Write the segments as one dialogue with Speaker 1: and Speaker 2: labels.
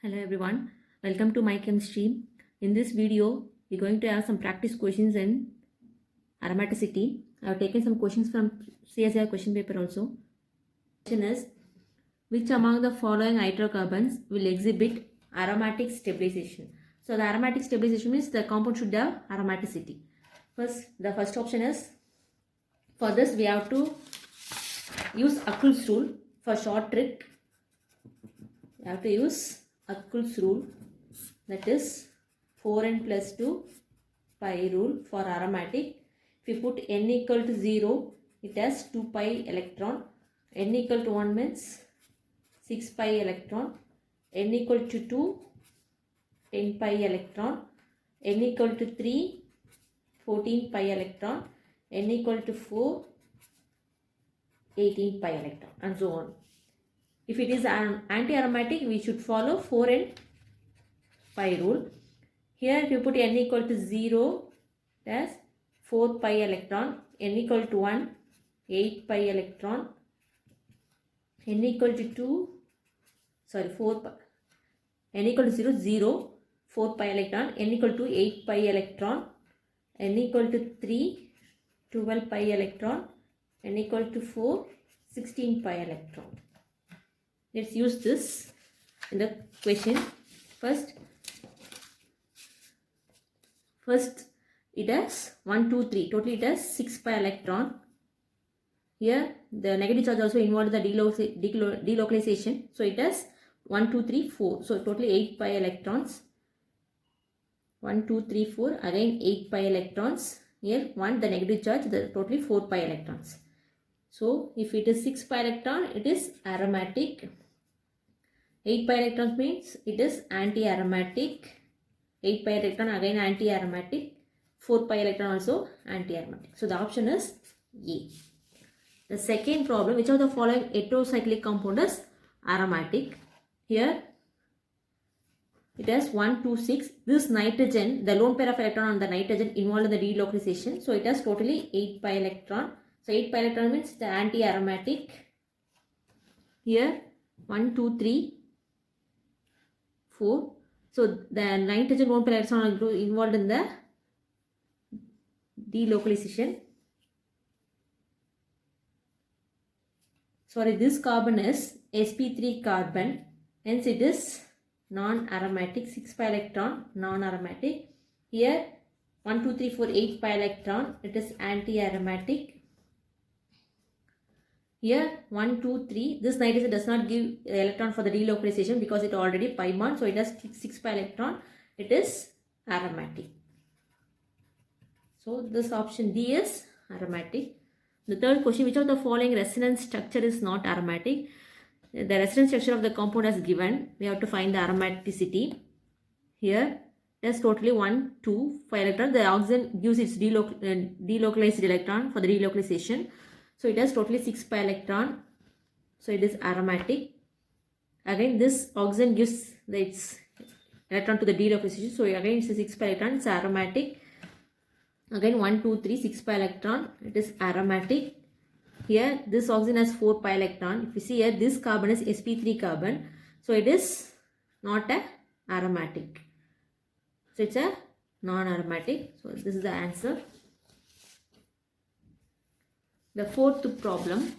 Speaker 1: Hello everyone, welcome to my chemistry. In this video, we're going to have some practice questions in aromaticity. I have taken some questions from CSIR question paper also. Question is, which among the following hydrocarbons will exhibit aromatic stabilization? So the aromatic stabilization means the compound should have aromaticity. The first option is, for this we have to use Huckel's rule. For short trick, we have to use Huckel's rule, that is 4n plus 2 pi rule for aromatic. If you put n equal to 0, it has 2 pi electron. N equal to 1 means 6 pi electron. N equal to 2, 10 pi electron. N equal to 3, 14 pi electron. N equal to 4, 18 pi electron, and so on. If it is an anti-aromatic, we should follow 4n pi rule. Here if you put n equal to 0, that's 4 pi electron. N equal to 1, 8 pi electron. N equal to 2, sorry 4 pi. N equal to 0, 0, 4 pi electron. N equal to 8 pi electron. N equal to 3, 12 pi electron. N equal to 4, 16 pi electron. Let's use this in the question. First it has 1, 2, 3. Totally it has 6 pi electron. Here the negative charge also involved the delocalization. So it has 1, 2, 3, 4. So totally 8 pi electrons. 1, 2, 3, 4. Again 8 pi electrons. Here 1, the negative charge, the totally 4 pi electrons. So if it is 6 pi electron, it is aromatic. 8 pi electrons means it is anti-aromatic. 8 pi electron again anti-aromatic. 4 pi electron also anti-aromatic. So the option is A. The second problem, which of the following heterocyclic compound is aromatic? Here it has 1, 2, 6. This nitrogen, the lone pair of electron on the nitrogen involved in the delocalization. So it has totally 8 pi electron. So 8 pi electron means the anti-aromatic. Here 1, 2, 3, 4. So the nitrogen lone pair electron are involved in the delocalization. Sorry, this carbon is sp3 carbon. Hence it is non-aromatic. 6 pi electron, non-aromatic. Here 1, 2, 3, 4, 8 pi electron. It is anti-aromatic. Here 1, 2, 3. This nitrogen does not give electron for the delocalization because it already pi bond. So it has 6 pi electron. It is aromatic. So this option D is aromatic. The third question, which of the following resonance structure is not aromatic? The resonance structure of the compound is given. We have to find the aromaticity. Here there's totally 1, 2, 5 electron. The oxygen gives its delocalized electron for the delocalization. So it has totally 6 pi electron. So it is aromatic. Again this oxygen gives its electron to the delocalization. So again it's a 6 pi electron. It's aromatic. Again 1, 2, 3, 6 pi electron. It is aromatic. Here this oxygen has 4 pi electron. If you see here, this carbon is sp3 carbon. So it is not a aromatic. So it's a non-aromatic. So this is the answer. The fourth problem.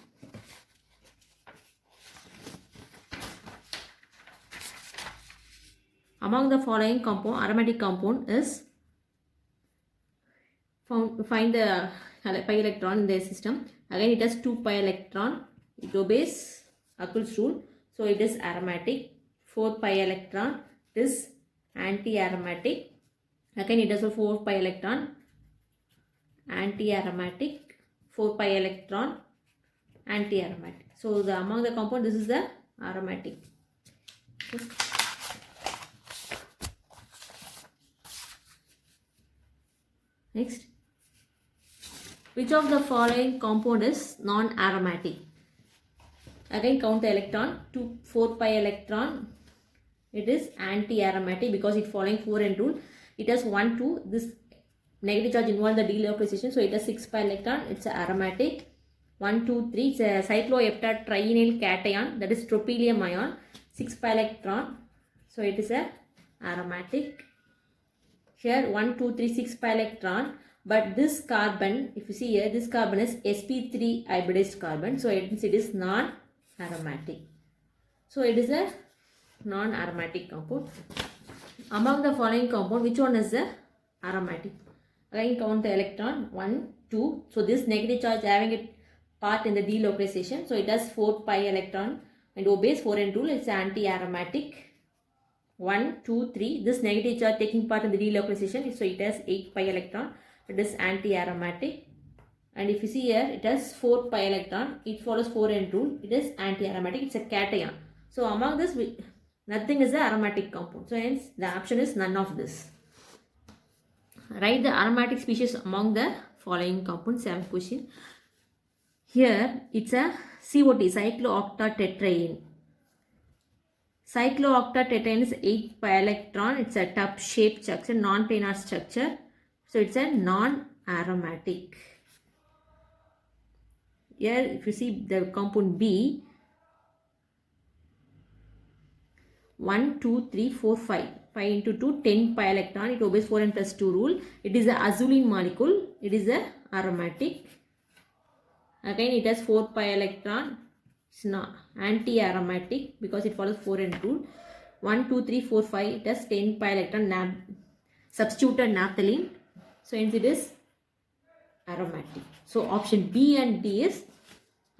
Speaker 1: Among the following compound, aromatic compound is find the pi electron in the system. Again it has 2 pi electron. It obeys Huckel's rule. So it is aromatic. 4 pi electron. It is anti-aromatic. Again it has a 4 pi electron. Anti-aromatic. 4 pi electron. Anti-aromatic. So among the compound, this is the aromatic. Okay. Next. Which of the following compound is non-aromatic? Again count the electron. 4 pi electron. It is anti-aromatic because it following 4n rule. It has 1, 2. This negative charge involved in the delocalization. So it has 6 pi electron. It's aromatic. 1, 2, 3. It's a cycloheptatriene cation, that is tropylium ion. 6 pi electron. So it is a aromatic. Here 1, 2, 3, 6 pi electron. But this carbon, if you see here, this carbon is sp3 hybridized carbon. So it is non-aromatic. So it is a non-aromatic compound. Among the following compound, which one is the aromatic? Again count the electron. 1, 2. So this negative charge having a part in the delocalization. So it has 4 pi electron and obeys 4n rule. It's anti-aromatic. 1, 2, 3. This negative charge taking part in the delocalization. So it has 8 pi electron. It is anti-aromatic. And if you see here, it has 4 pi electron. It follows 4n rule. It is anti-aromatic. It's a cation. So among this, nothing is the aromatic compound. So hence the option is none of this. Write the aromatic species among the following compounds. 7th question. Here it's a COT, cyclooctatetraene. Cyclooctatetraene is 8 pi electron. It's a tub shaped structure, non-planar structure. So it's a non-aromatic. Here if you see the compound B, 1, 2, 3, 4, 5. 5 into 2, 10 pi electron. It obeys 4n plus 2 rule. It is a azulene molecule. It is a aromatic. Again it has 4 pi electron. It's not anti-aromatic because it follows 4n rule. 1, 2, 3, 4, 5. It has 10 pi electron substituted naphthalene. So hence it is aromatic. So option B and D is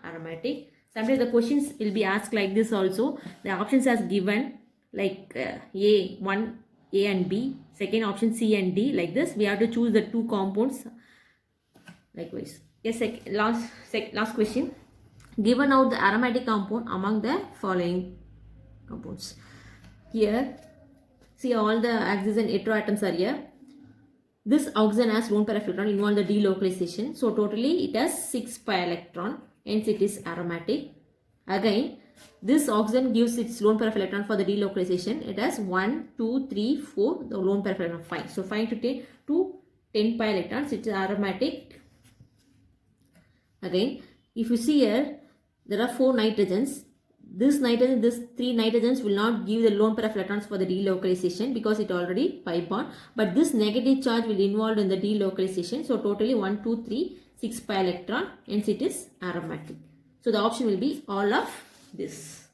Speaker 1: aromatic. Sometimes the questions will be asked like this also. The options as given like A, 1, A and B. Second option C and D like this. We have to choose the two compounds likewise. Yes, last question. Given out the aromatic compound among the following compounds. Here, see all the oxygen heteroatoms are here. This oxygen has lone pair of electron involved in the delocalization. So totally it has 6 pi electron. Hence it is aromatic. Again, this oxygen gives its lone pair of electron for the delocalization. It has 1, 2, 3, 4. The lone pair of electron 5. So 5 to 10 pi electrons. It is aromatic. Again, if you see here, there are 4 nitrogens. This 3 nitrogens will not give the lone pair of electrons for the delocalization because it already pi bond. But this negative charge will involved in the delocalization. So totally 1, 2, 3, 6 pi electron. Hence it is aromatic. So the option will be all of this.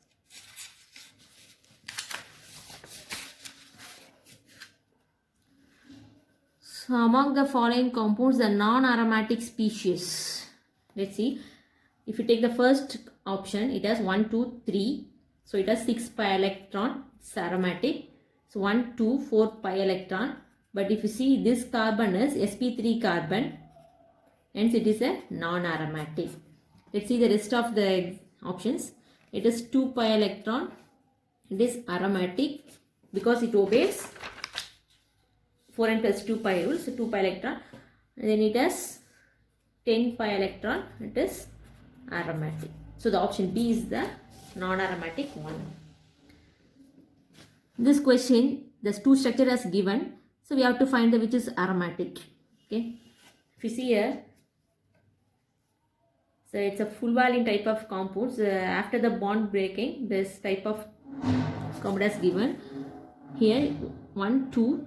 Speaker 1: So among the following compounds, the non-aromatic species. Let's see. If you take the first option, it has 1, 2, 3. So it has 6 pi electron. It's aromatic. So 1, 2, 4 pi electron. But if you see this carbon is sp3 carbon. Hence it is a non-aromatic. Let's see the rest of the options. It is 2 pi electron. It is aromatic because it obeys 4n plus 2 pi rule. So 2 pi electron. And then it has 10 pi electron. It is aromatic. So the option B is the non-aromatic one. This question, the two structure as given. So we have to find the which is aromatic. Okay. If you see here, so it's a full valene type of compounds. After the bond breaking, this type of compound is given. Here 1, 2,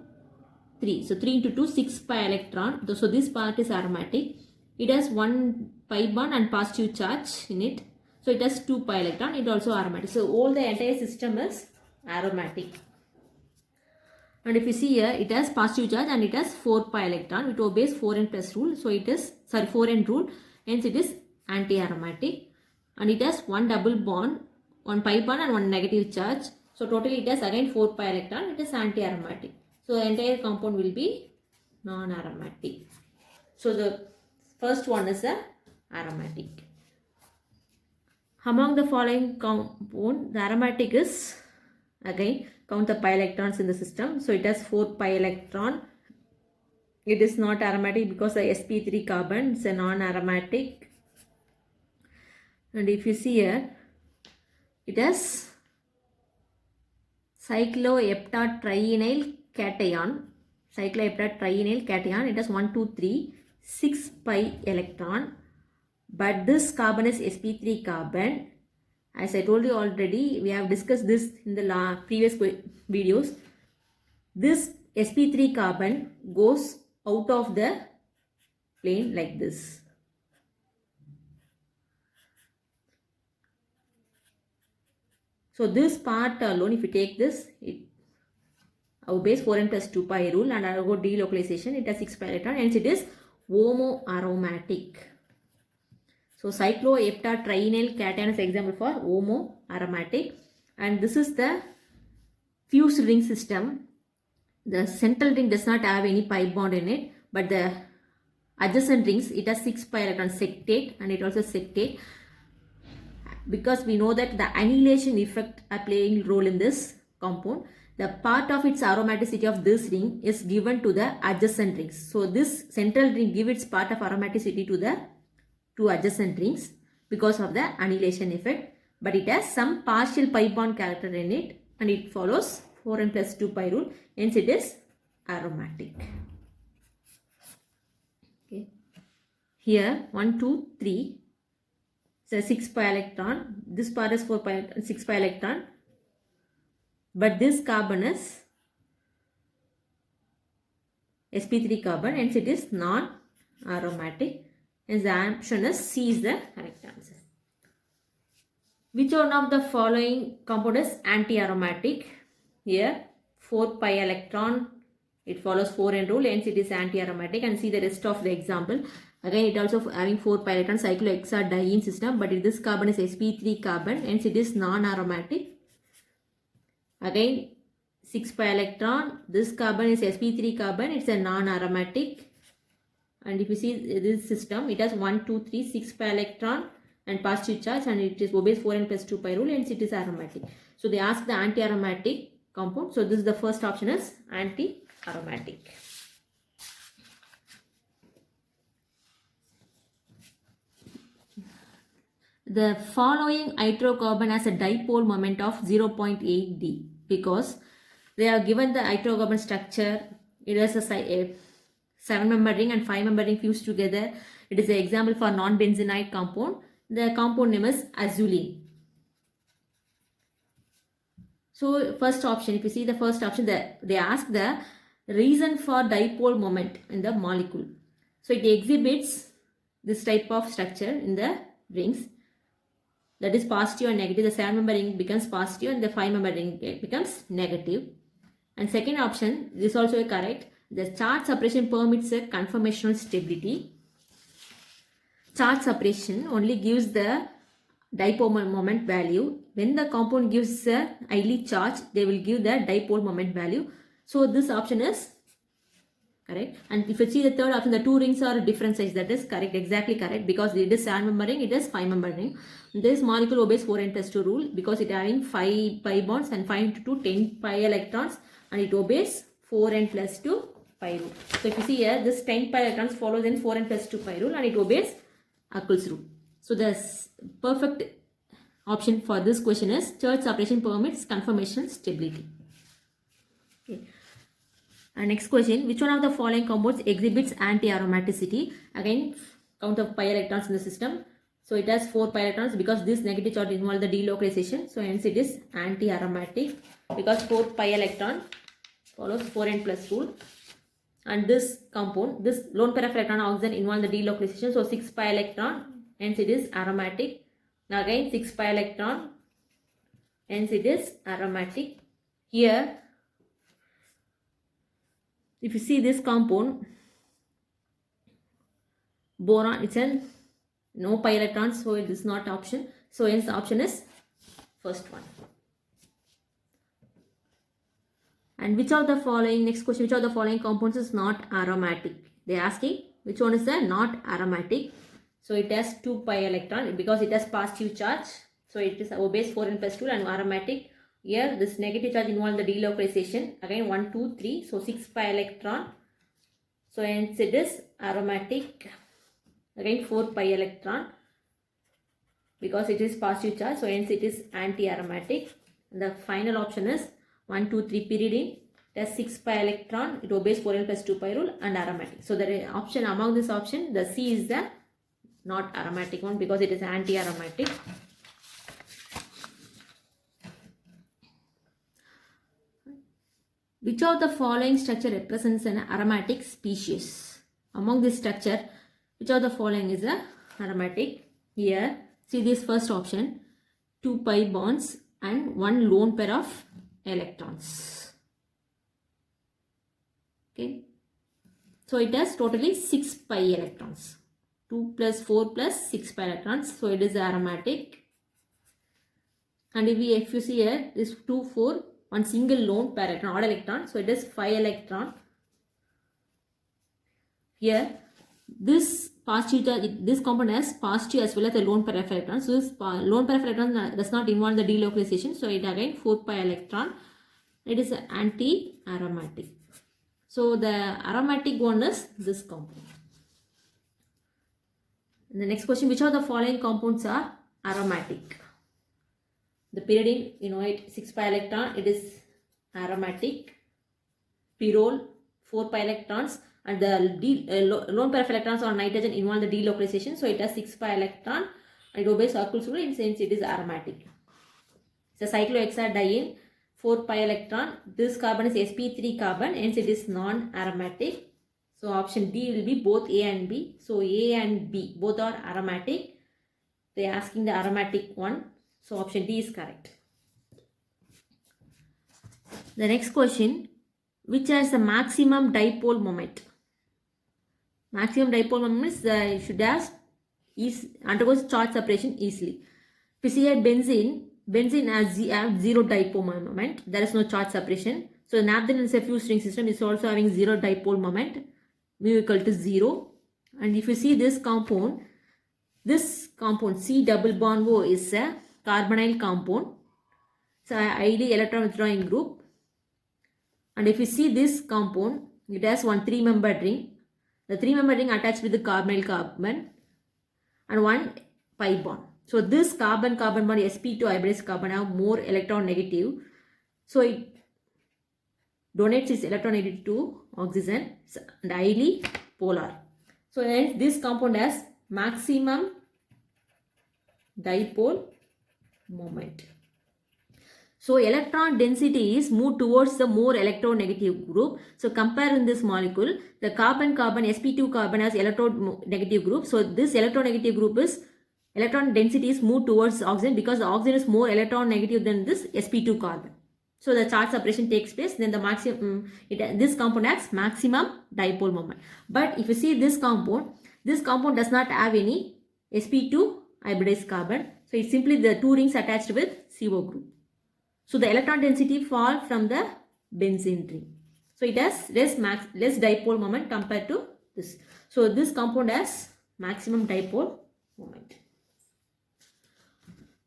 Speaker 1: 3. So 3 into 2, 6 pi electron. So this part is aromatic. It has 1 pi bond and positive charge in it. So it has 2 pi electron. It also aromatic. So all the entire system is aromatic. And if you see here, it has positive charge and it has 4 pi electron. It obeys 4n plus rule. So it is, 4n rule. Hence it is anti-aromatic. And it has 1 double bond, 1 pi bond and 1 negative charge. So totally it has again 4 pi electron. It is anti-aromatic. So the entire compound will be non-aromatic. So the first one is a aromatic. Among the following compound, the aromatic is, again count the pi electrons in the system. So it has 4 pi electron. It is not aromatic because the sp3 carbon is a non-aromatic. And if you see here, it has cycloheptatrienyl cation. Cycloheptatrienyl cation. It has 1, 2, 3, 6 pi electron. But this carbon is sp3 carbon. As I told you already, we have discussed this in the previous videos. This sp3 carbon goes out of the plane like this. So this part alone, if you take this, I will base 4n plus 2 pi rule and I will go delocalization. It has 6 pi electron, hence it is homoaromatic. So cycloheptatrienyl cation is example for homoaromatic, and this is the fused ring system. The central ring does not have any pi bond in it, but the adjacent rings, it has 6 pi electron sectate, and it also sectate, because we know that the annihilation effect are playing role in this compound. The part of its aromaticity of this ring is given to the adjacent rings. So this central ring gives its part of aromaticity to the two adjacent rings because of the annihilation effect, but it has some partial pi bond character in it, and it follows 4n plus 2 pi rule, hence it is aromatic. Okay. Here 1, 2, 3, so 6 pi electron, this part is 4 pi, 6 pi electron, but this carbon is sp3 carbon, hence it is non-aromatic. Hence the option is C is the correct answer. Which one of the following compound is anti-aromatic? Here 4 pi electron, it follows 4n rule, hence it is anti-aromatic, and see the rest of the example. Again, it also having 4 pi electron cyclohexadiene system, but this carbon is sp3 carbon, hence it is non-aromatic. Again 6 pi electron, this carbon is sp3 carbon, it's a non-aromatic. And if you see this system, it has 1, 2, 3, 6 pi electron and positive charge, and it is obeys 4n plus 2 pi rule, hence it is aromatic. So they ask the anti-aromatic compound. So this is the first option is anti-aromatic. The following hydrocarbon has a dipole moment of 0.8 d, because they are given the hydrocarbon structure. It has a 7-member ring and 5-member ring fused together. It is an example for non-benzenite compound. The compound name is azulene. So first option, if you see the first option, they ask the reason for dipole moment in the molecule. So it exhibits this type of structure in the rings, that is positive and negative. The 7-member ring becomes positive and the 5-member ring becomes negative. And second option, this is also correct. The charge separation permits a conformational stability. Charge separation only gives the dipole moment value. When the compound gives a highly charged, they will give the dipole moment value. So this option is correct. And if you see the third option, the two rings are different size. That is correct, exactly correct, because it is 7-member ring, it is 5-member ring. This molecule obeys 4n plus 2 rule because it having 5 pi bonds and 5 into 2, 10 pi electrons, and it obeys 4n plus 2 pi rule. So if you see here, this 10 pi electrons follows in 4n plus 2 pi rule, and it obeys Huckel's rule. So the perfect option for this question is charge separation permits conformational stability. Okay. And next question, which one of the following compounds exhibits anti-aromaticity? Again, count of pi electrons in the system. So it has 4 pi electrons because this negative charge involves the delocalization. So hence it is anti-aromatic because 4 pi electron follows 4n plus rule. And this compound, this lone pair of electron oxygen involves the delocalization. So 6 pi electron, hence it is aromatic. Now again 6 pi electron, hence it is aromatic. Here, if you see this compound, boron, it's a no pi electrons, so it is not option. So hence the option is first one. And which of the following, next question, which of the following compounds is not aromatic? They are asking which one is the not aromatic. So it has 2 pi electron because it has positive charge. So it is obeys 4n plus 2 and aromatic. Here this negative charge involves the delocalization. Again 1, 2, 3. So 6 pi electron. So hence it is aromatic. Again 4 pi electron because it is positive charge. So hence it is anti-aromatic. The final option is 1, 2, 3 pyridine. It has 6 pi electron. It obeys 4n plus 2 pi rule and aromatic. So the option among this option, the C is the not aromatic one because it is anti-aromatic. Which of the following structure represents an aromatic species? Among this structure, which of the following is a aromatic? Here, see this first option, 2 pi bonds and 1 lone pair of electrons. Okay. So it has totally 6 pi electrons. 2 plus 4 plus 6 pi electrons. So it is aromatic. And if you see here, this 2, 4, one single lone pair electron, odd electron. So it is 5 electron. Here, this positive, this compound has positive as well as the lone pair of electrons. So this lone pair of electron does not involve the delocalization. So it again 4 pi electron. It is anti-aromatic. So the aromatic one is this compound. And the next question, which of the following compounds are aromatic? The pyridine, you know it, 6 pi electron, it is aromatic. Pyrrole, 4 pi electrons, and the lone pair of electrons on nitrogen involve the delocalization. So it has 6 pi electron and it obeys Huckel's rule in sense it is aromatic. It's a cyclohexadiene, 4 pi electron. This carbon is sp3 carbon, hence it is non-aromatic. So option D will be both A and B. So A and B both are aromatic. They are asking the aromatic one. So option D is correct. The next question, which has the maximum dipole moment? Maximum dipole moment is should have undergoes charge separation easily. If you see here benzene has zero dipole moment. There is no charge separation. So naphthalene is a fused ring system, is also having zero dipole moment, mu equal to 0. And if you see this compound C double bond O is a carbonyl compound. So ideally electron withdrawing group. And if you see this compound, it has one 3-membered ring. The 3-membered ring attached with the carbonyl carbon and one pi bond. So this carbon-carbon bond sp2 hybridized carbon have more electron negative. So it donates its electron negative to oxygen and highly polar. So hence this compound has maximum dipole moment. So electron density is moved towards the more electronegative group. So compare in this molecule, the carbon-carbon sp2 carbon has electronegative group. So this electronegative group is electron density is moved towards oxygen because the oxygen is more electron negative than this sp2 carbon. So the charge separation takes place. Then the maximum this compound has maximum dipole moment. But if you see this compound does not have any sp2 hybridized carbon. So it's simply the 2 rings attached with CO group. So the electron density fall from the benzene ring. So it has less dipole moment compared to this. So this compound has maximum dipole moment.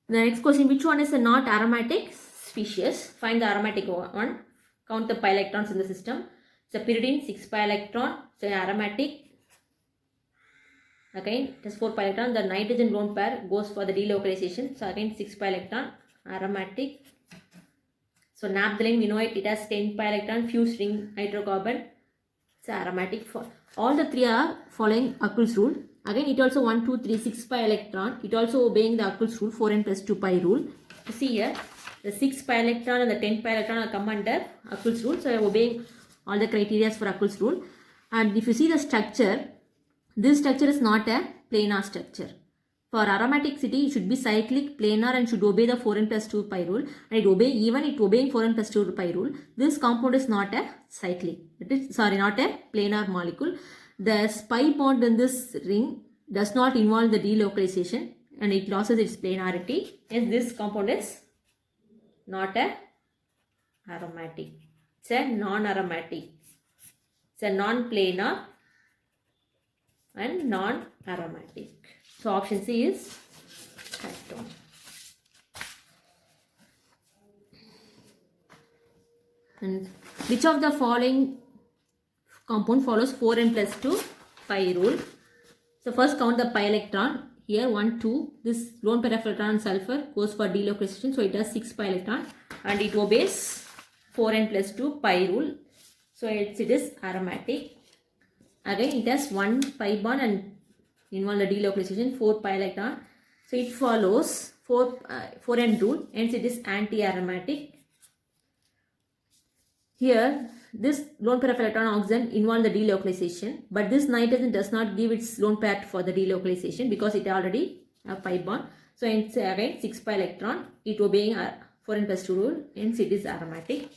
Speaker 1: The next question, which one is a not aromatic species? Find the aromatic one. Count the pi electrons in the system. It's a pyridine, 6 pi electron. So aromatic. Again, it has 4 pi electron. The nitrogen lone pair goes for the delocalization. So again, 6 pi electron, aromatic. So naphthalene, we know it has 10 pi electron, fused ring hydrocarbon. It's aromatic. For all the 3 are following Huckel's rule. Again, it also 1, 2, 3, 6 pi electron. It also obeying the Huckel's rule, 4n plus 2 pi rule. You see here, the 6 pi electron and the 10 pi electron are come under Huckel's rule. So obeying all the criteria for Huckel's rule. And if you see the structure, this structure is not a planar structure. For aromaticity, it should be cyclic, planar, and should obey the 4n plus 2 pi rule. And it obeying 4n plus 2 pi rule. This compound is not a cyclic. Not a planar molecule. The pi bond in this ring does not involve the delocalization and it loses its planarity. Hence, this compound is not a aromatic. It's a non-aromatic. It's a non-planar and non-aromatic. So option C is correct one. And which of the following compound follows 4n plus 2 pi rule? So first count the pi electron. Here 1, 2. This lone pair of electron sulfur goes for delocalization. So it has 6 pi electron and it obeys 4n plus 2 pi rule. So it is aromatic. Again it has 1 pi bond and involve the delocalization 4 pi electron. So it follows 4n rule, hence it is anti-aromatic. Here, this lone pair of electron oxygen involve the delocalization, but this nitrogen does not give its lone pair for the delocalization because it already have pi bond. So it's again 6 pi electron, it obeying 4n plus 2 rule, hence it is aromatic.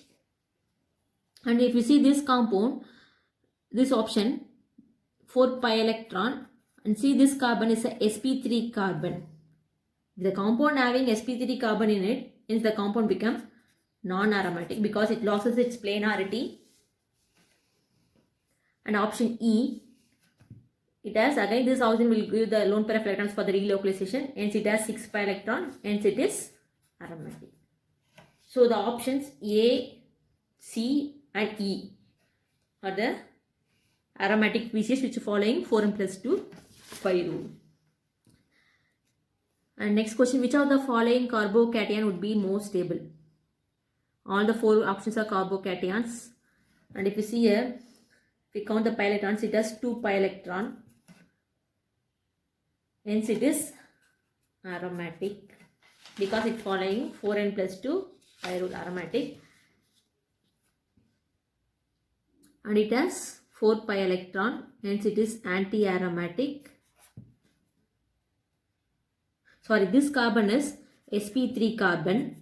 Speaker 1: And if you see this compound, this option 4 pi electron, and see this carbon is a sp3 carbon. The compound having sp3 carbon in it, hence the compound become non-aromatic because it loses its planarity. And option E, it has again this oxygen will give the lone pair of electrons for the relocalization, hence it has 6 pi electron, hence it is aromatic. So the options A, C and E are the aromatic species which are following 4n plus 2 pi rule. And next question, which of the following carbocation would be more stable? All the 4 options are carbocations. And if you see here, if we count the pi electrons, it has 2 pi electron. Hence it is aromatic because it's following 4n plus 2 pi rule, aromatic. And it has 4 pi electron, hence it is anti-aromatic. Sorry, this carbon is sp3 carbon.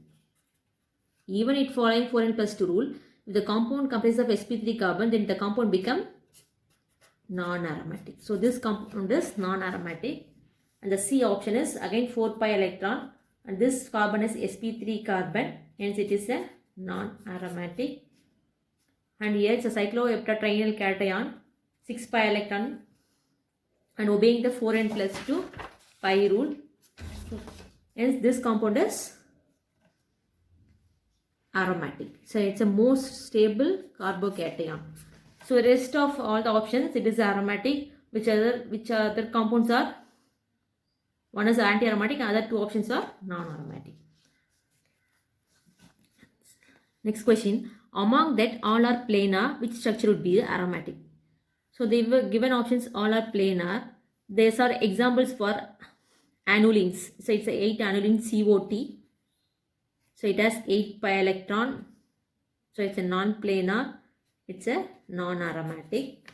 Speaker 1: Even it following 4n plus 2 rule, if the compound comprises of sp3 carbon, then the compound become non-aromatic. So this compound is non-aromatic. And the C option is again 4 pi electron, and this carbon is sp3 carbon, hence it is a non-aromatic. And here it's a cycloheptatrienal cation, 6 pi electron, and obeying the 4n plus 2 pi rule. Hence this compound is aromatic. So it's a most stable carbocation. So the rest of all the options, it is aromatic. Which other compounds are? One is anti-aromatic, and other 2 options are non-aromatic. Next question, among that all are planar, which structure would be aromatic? So they were given options, all are planar. These are examples for annulenes. So it's a 8 annuline COT. So it has 8 pi electron. So it's a non-planar. It's a non-aromatic.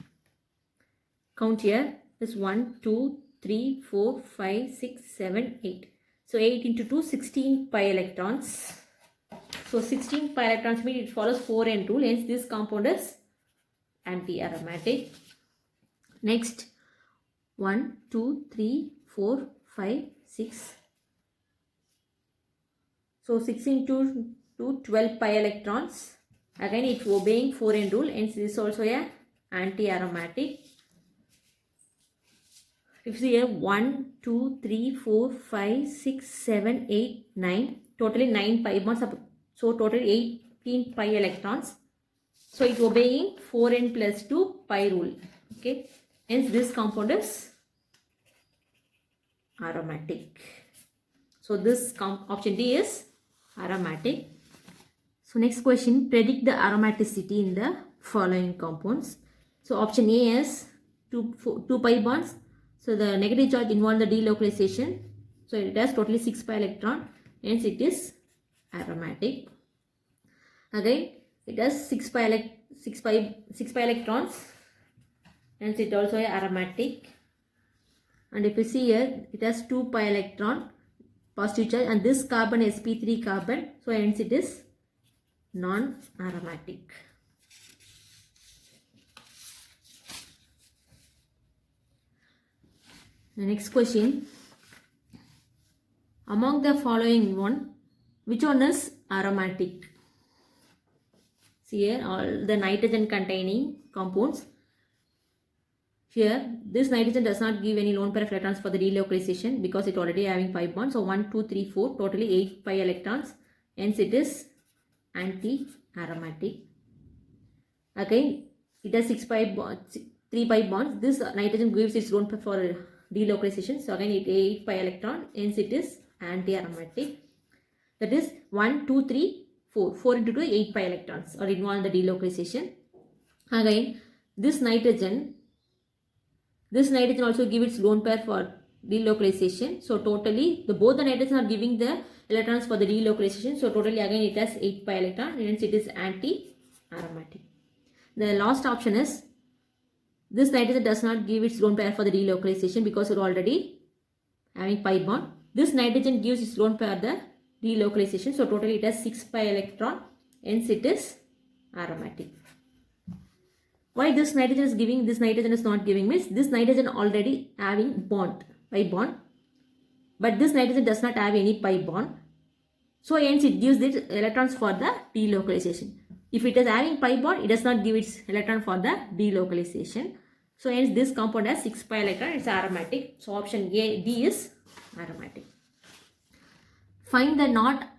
Speaker 1: Count here. This 1, 2, 3, 4, 5, 6, 7, 8. So 8 into 2, 16 pi electrons. So 16 pi electrons means it follows 4n rule. Hence this compound is anti-aromatic. Next 1, 2, 3, 4, 5, 6. So 6 into 2, 12 pi electrons. Again it's obeying 4n rule, hence this is also a anti-aromatic. If you see here 1, 2, 3, 4, 5, 6, 7, 8, 9. Totally 9 pi bonds. So total 18 pi electrons. So it's obeying 4n plus 2 pi rule. Okay. Hence this compound is aromatic. So this option D is aromatic. So next question, predict the aromaticity in the following compounds. So option A is 2 pi bonds. So the negative charge involves the delocalization. So it has totally 6 pi electron. Hence it is aromatic. Again it has 6 pi electrons. Hence it also is aromatic. And if you see here, it has 2 pi electron positive charge, and this carbon is sp3 carbon. So hence it is non-aromatic. The next question, among the following one, which one is aromatic? See here all the nitrogen containing compounds. Here this nitrogen does not give any lone pair of electrons for the delocalization because it already having 5 bonds. So 1, 2, 3, 4, totally 8 pi electrons. Hence it is anti-aromatic. Again it has 3 pi bonds. This nitrogen gives its lone pair for delocalization. So again it 8 pi electron. Hence it is anti-aromatic. That is 1, 2, 3, 4. 4 into 2, 8 pi electrons are involved in the delocalization. Again this nitrogen also gives its lone pair for delocalization. So totally both the nitrogen are giving the electrons for the delocalization. So totally again it has 8 pi electron, hence it is anti aromatic. The last option is this nitrogen does not give its lone pair for the delocalization because it already having pi bond. This nitrogen gives its lone pair the delocalization. So totally it has 6 pi electron. Hence it is aromatic. Why this nitrogen is giving, this nitrogen is not giving means this nitrogen already having bond, pi bond. But this nitrogen does not have any pi bond. So hence it gives its electrons for the delocalization. If it is having pi bond, it does not give its electron for the delocalization. So hence this compound has 6 pi electron, it's aromatic. So option A, D is aromatic. Find the not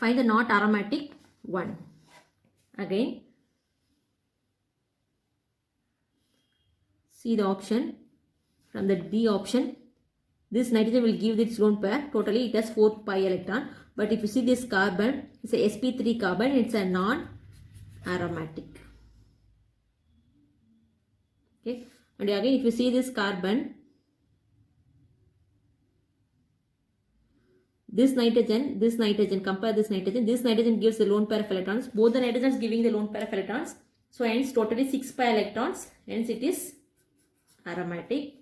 Speaker 1: aromatic one. Again, see the option from the D option. This nitrogen will give its lone pair. Totally it has 4 pi electron. But if you see this carbon, it's a sp3 carbon, it's a non-aromatic. Okay. And again if you see this carbon, this nitrogen, compare this nitrogen gives the lone pair of electrons. Both the nitrogens giving the lone pair of electrons. So hence totally 6 pi electrons. Hence it is aromatic.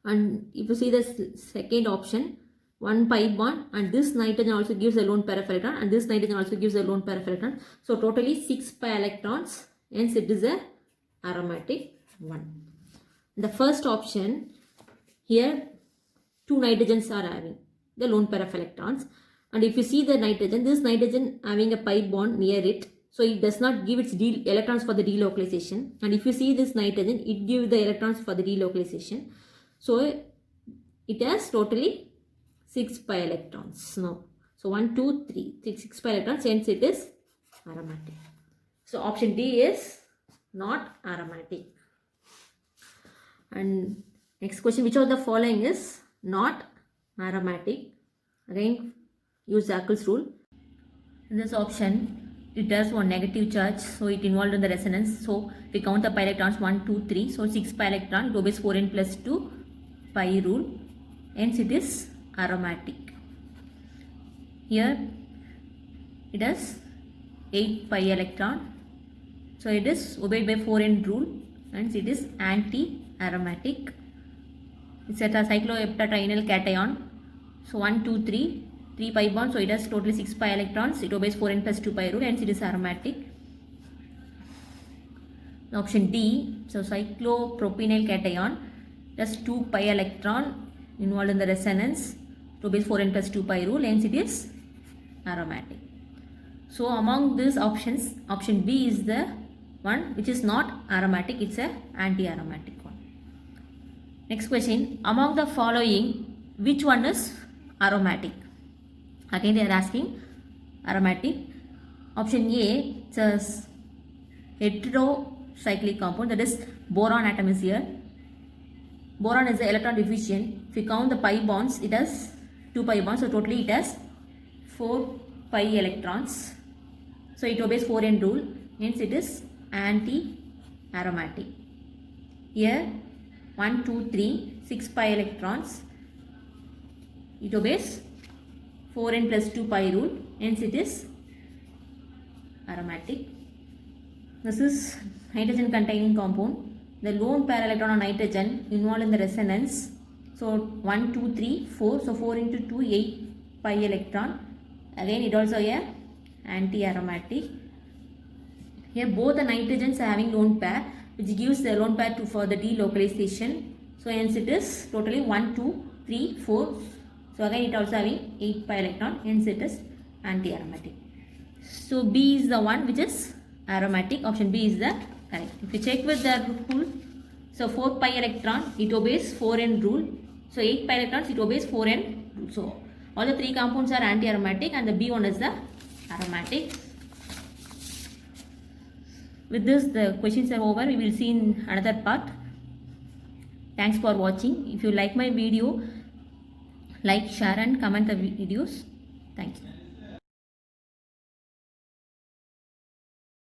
Speaker 1: And if you see the second option, 1 pi bond, and this nitrogen also gives a lone pair of electron, and this nitrogen also gives a lone pair of electron. So totally 6 pi electrons. Hence it is a aromatic one. The first option, here 2 nitrogens are having the lone pair of electrons, and if you see the nitrogen, this nitrogen having a pi bond near it, so it does not give its electrons for the delocalization. And if you see this nitrogen, it gives the electrons for the delocalization. So it has totally 6 pi electrons. No. So 1, 2, 3, 6 pi electrons, hence it is aromatic. So option D is not aromatic. And next question, which of the following is not aromatic? Again, use Zachels rule. In this option, it has one negative charge, so it involved in the resonance. So we count the pi electrons 1, 2, 3. So 6 pi electron, it obeys 4n plus 2 pi rule. Hence it is aromatic. Here it has 8 pi electron. So it is obeyed by 4n rule. Hence it is anti-aromatic. It's at a cycloheptatrienal cation. So 1, 2, 3 pi bond. So it has totally 6 pi electrons. It obeys 4n plus 2 pi rule. Hence it is aromatic. Option D. So cyclopropenyl cation. It has 2 pi electron involved in the resonance. It obeys 4n plus 2 pi rule. Hence it is aromatic. So among these options, option B is the one which is not aromatic. It's a anti-aromatic one. Next question, among the following, which one is aromatic? Again they are asking aromatic. Option A, it's a heterocyclic compound, that is boron atom is here. Boron is the electron deficient. If you count the pi bonds, it has 2 pi bonds, so totally it has 4 pi electrons. So it obeys 4n rule, hence it is anti-aromatic. Here 1, 2, 3, 6 pi electrons. It obeys 4n plus 2 pi rule, hence it is aromatic. This is nitrogen containing compound. The lone pair electron on nitrogen involved in the resonance. So 1, 2, 3, 4. So 4 into 2, 8 pi electron. Again it also a anti-aromatic. Here both the nitrogens are having lone pair, which gives the lone pair for the delocalization. So hence it is totally 1, 2, 3, 4. So again it also having 8 pi electron, hence it is anti-aromatic. So B is the one which is aromatic. Option B is the correct. If you check with the rule, so 4 pi electron, it obeys 4n rule. So 8 pi electrons, it obeys 4n rule. So all the 3 compounds are anti-aromatic and the B one is the aromatic. With this, the questions are over. We will see in another part. Thanks for watching. If you like my video, like, share and comment the videos. Thank you.